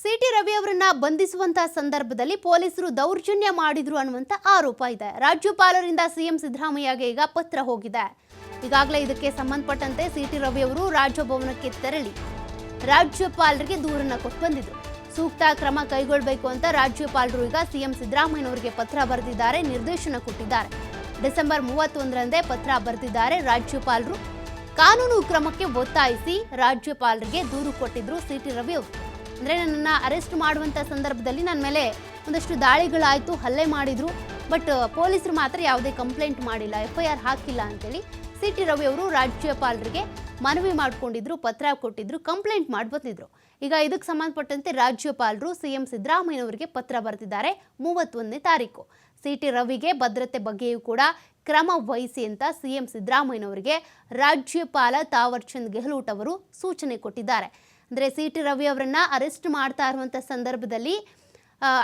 City Ravi ಅವರನ್ನ ಬಂಧಿಸುವಂತ ಸಂದರ್ಭದಲ್ಲಿ ಪೊಲೀಸರು ದೌರ್ಜನ್ಯ ಮಾಡಿದ್ರು ಅನ್ನುವಂತ ಆರೋಪ ಇದೆ. ರಾಜ್ಯಪಾಲರಿಂದ ಸಿಎಂ ಸಿದ್ದರಾಮಯ್ಯಗೆ ಈಗ ಪತ್ರ ಹೋಗಿದೆ. ಈಗಾಗಲೇ ಇದಕ್ಕೆ ಸಂಬಂಧಪಟ್ಟಂತೆ ಸಿಟಿ ರವಿ ಅವರು ರಾಜಭವನಕ್ಕೆ ತೆರಳಿ ರಾಜ್ಯಪಾಲರಿಗೆ ದೂರನ್ನ ಕೊಟ್ಟು ಬಂದಿದ್ರು. ಸೂಕ್ತ ಕ್ರಮ ಕೈಗೊಳ್ಳಬೇಕು ಅಂತ ರಾಜ್ಯಪಾಲರು ಈಗ ಸಿಎಂ ಸಿದ್ದರಾಮಯ್ಯನವರಿಗೆ ಪತ್ರ ಬರೆದಿದ್ದಾರೆ, ನಿರ್ದೇಶನ ಕೊಟ್ಟಿದ್ದಾರೆ. ಡಿಸೆಂಬರ್ 31ರಂದೇ ಪತ್ರ ಬರೆದಿದ್ದಾರೆ ರಾಜ್ಯಪಾಲರು. ಕಾನೂನು ಕ್ರಮಕ್ಕೆ ಒತ್ತಾಯಿಸಿ ರಾಜ್ಯಪಾಲರಿಗೆ ದೂರು ಕೊಟ್ಟಿದ್ರು ಸಿಟಿ ರವಿ ಅವರು. ಅಂದರೆ ನನ್ನನ್ನ ಅರೆಸ್ಟ್ ಮಾಡುವಂಥ ಸಂದರ್ಭದಲ್ಲಿ ನನ್ನ ಮೇಲೆ ಒಂದಷ್ಟು ದಾಳಿಗಳಾಯಿತು, ಹಲ್ಲೆ ಮಾಡಿದ್ರು. ಬಟ್ ಪೊಲೀಸರು ಮಾತ್ರ ಯಾವುದೇ ಕಂಪ್ಲೇಂಟ್ ಮಾಡಿಲ್ಲ, FIR ಹಾಕಿಲ್ಲ ಅಂತೇಳಿ ಸಿಟಿ ರವಿ ಅವರು ರಾಜ್ಯಪಾಲರಿಗೆ ಮನವಿ ಮಾಡಿಕೊಂಡಿದ್ರು, ಪತ್ರ ಕೊಟ್ಟಿದ್ರು, ಕಂಪ್ಲೇಂಟ್ ಮಾಡಿ ಬಂದಿದ್ರು. ಈಗ ಇದಕ್ಕೆ ಸಂಬಂಧಪಟ್ಟಂತೆ ರಾಜ್ಯಪಾಲರು ಸಿಎಂ ಸಿದ್ದರಾಮಯ್ಯನವರಿಗೆ ಪತ್ರ ಬರೆದಿದ್ದಾರೆ 31ನೇ ತಾರೀಕು. ಸಿಟಿ ರವಿಗೆ ಭದ್ರತೆ ಬಗ್ಗೆಯೂ ಕೂಡ ಕ್ರಮ ವಹಿಸಿ ಅಂತ ಸಿಎಂ ಸಿದ್ದರಾಮಯ್ಯನವರಿಗೆ ರಾಜ್ಯಪಾಲ ತಾವರ್ ಚಂದ್ ಗೆಹ್ಲೋಟ್ ಅವರು ಸೂಚನೆ ಕೊಟ್ಟಿದ್ದಾರೆ. ಅಂದರೆ ಸಿಟಿ ರವಿ ಅವರನ್ನ ಅರೆಸ್ಟ್ ಮಾಡ್ತಾ ಇರುವಂಥ ಸಂದರ್ಭದಲ್ಲಿ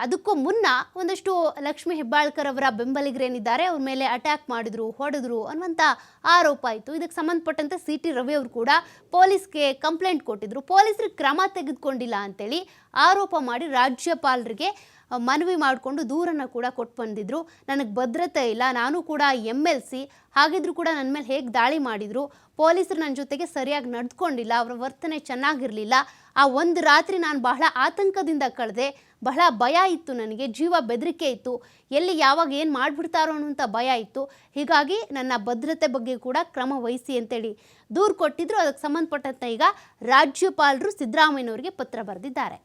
ಅದಕ್ಕೂ ಮುನ್ನ ಒಂದಷ್ಟು ಲಕ್ಷ್ಮೀ ಹೆಬ್ಬಾಳ್ಕರ್ ಅವರ ಬೆಂಬಲಿಗರೇನಿದ್ದಾರೆ ಅವ್ರ ಮೇಲೆ ಅಟ್ಯಾಕ್ ಮಾಡಿದ್ರು, ಹೊಡೆದ್ರು ಅನ್ನುವಂಥ ಆರೋಪ ಆಯಿತು. ಇದಕ್ಕೆ ಸಂಬಂಧಪಟ್ಟಂತೆ ಸಿಟಿ ರವಿ ಅವರು ಕೂಡ ಪೊಲೀಸ್ಗೆ ಕಂಪ್ಲೇಂಟ್ ಕೊಟ್ಟಿದ್ರು. ಪೊಲೀಸರಿಗೆ ಕ್ರಮ ತೆಗೆದುಕೊಂಡಿಲ್ಲ ಅಂತೇಳಿ ಆರೋಪ ಮಾಡಿ ರಾಜ್ಯಪಾಲರಿಗೆ ಮನವಿ ಮಾಡಿಕೊಂಡು ದೂರನ್ನು ಕೂಡ ಕೊಟ್ಟು ಬಂದಿದ್ರು. ನನಗೆ ಭದ್ರತೆ ಇಲ್ಲ, ನಾನು ಕೂಡ MLC, ಹಾಗಿದ್ರು ಕೂಡ ನನ್ನ ಮೇಲೆ ಹೇಗೆ ದಾಳಿ ಮಾಡಿದರು, ಪೊಲೀಸರು ನನ್ನ ಜೊತೆಗೆ ಸರಿಯಾಗಿ ನಡೆದುಕೊಂಡಿಲ್ಲ, ಅವರ ವರ್ತನೆ ಚೆನ್ನಾಗಿರಲಿಲ್ಲ, ಆ ಒಂದು ರಾತ್ರಿ ನಾನು ಬಹಳ ಆತಂಕದಿಂದ ಕಳೆದೆ, ಬಹಳ ಭಯ ಇತ್ತು, ನನಗೆ ಜೀವ ಬೆದರಿಕೆ ಇತ್ತು, ಎಲ್ಲಿ ಯಾವಾಗ ಏನು ಮಾಡಿಬಿಡ್ತಾರೋ ಅನ್ನುವಂಥ ಭಯ ಇತ್ತು. ಹೀಗಾಗಿ ನನ್ನ ಭದ್ರತೆ ಬಗ್ಗೆ ಕೂಡ ಕ್ರಮ ವಹಿಸಿ ಅಂತೇಳಿ ದೂರು ಕೊಟ್ಟಿದ್ರು. ಅದಕ್ಕೆ ಸಂಬಂಧಪಟ್ಟಂತೆ ಈಗ ರಾಜ್ಯಪಾಲರು ಸಿದ್ದರಾಮಯ್ಯನವರಿಗೆ ಪತ್ರ ಬರೆದಿದ್ದಾರೆ.